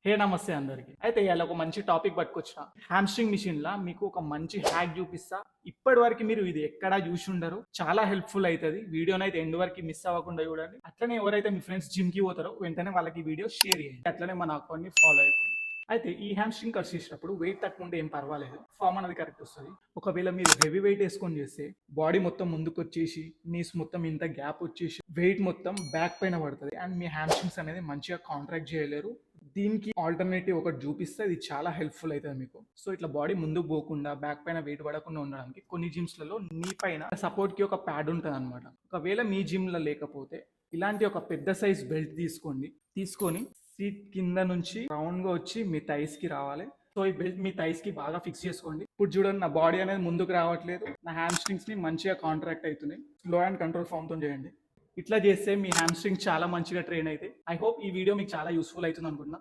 హే నమస్తే అందరికి. అయితే ఇయాల ఒక మంచి టాపిక్ పట్టుకొచ్చిన. హామ్‌స్ట్రింగ్ మిషన్‌ల మీకు ఒక మంచి హ్యాక్ చూపిస్తా. ఇప్పటివరకు మీరు ఇది ఎక్కడా చూసుండరు. చాలా హెల్ప్‌ఫుల్ అయితది. వీడియోనైతే ఎండ్ వరకు మిస్ అవ్వకుండా చూడండి. అట్లనే ఎవరైతే మీ ఫ్రెండ్స్ జిమ్‌కి పోతారో వెంటనే వాళ్ళకి ఈ వీడియో షేర్ చేయండి. అట్లనే మన అకౌంట్‌ని ఫాలో అయిపోండి. అయితే ఈ హామ్‌స్ట్రింగ్ కట్ చేసేటప్పుడు వెయిట్ తక్కువ ఉంటే ఏం పర్వాలేదు. ఫార్మ్ అనేది కరెక్ట్ వస్తది. ఒకవేళ మీరు హెవీ వెయిట్ ఏసుకొని చేస్తే బాడీ మొత్తం ముందుకొచ్చేసి, నీస్ మొత్తం ఇంత గ్యాప్ వచ్చేసి వెయిట్ మొత్తం బ్యాక్ పైన పడతది. అండ్ మీ హామ్‌స్ట్రింగ్స్ అనేది మంచిగా కాంట్రాక్ట్ చేయలేరు. దీనికి ఆల్టర్నేటివ్ ఒకటి చూపిస్తే ఇది చాలా హెల్ప్ఫుల్ అవుతుంది మీకు. సో ఇట్లా బాడీ ముందుకు పోకుండా బ్యాక్ పైన వెయిట్ పడకుండా ఉండడానికి కొన్ని జిమ్స్లలో నీ పైన సపోర్ట్కి ఒక ప్యాడ్ ఉంటుంది అనమాట. ఒకవేళ మీ జిమ్లో లేకపోతే ఇలాంటి ఒక పెద్ద సైజ్ బెల్ట్ తీసుకొని సీట్ కింద నుంచి రౌండ్గా వచ్చి మీ థైస్కి రావాలి. సో ఈ బెల్ట్ మీ థైస్కి బాగా ఫిక్స్ చేసుకోండి. ఇప్పుడు చూడండి, నా బాడీ అనేది ముందుకు రావట్లేదు. నా హామ్‌స్ట్రింగ్స్ని మంచిగా కాంట్రాక్ట్ అవుతున్నాయి. స్లో అండ్ కంట్రోల్ ఫామ్తో చేయండి. ఇట్లా చేస్తే మీ హామ్‌స్ట్రింగ్ చాలా మంచిగా ట్రైన్ అయితే. ఐ హోప్ ఈ వీడియో మీకు చాలా యూస్ఫుల్ అవుతుంది అనుకుంటున్నా.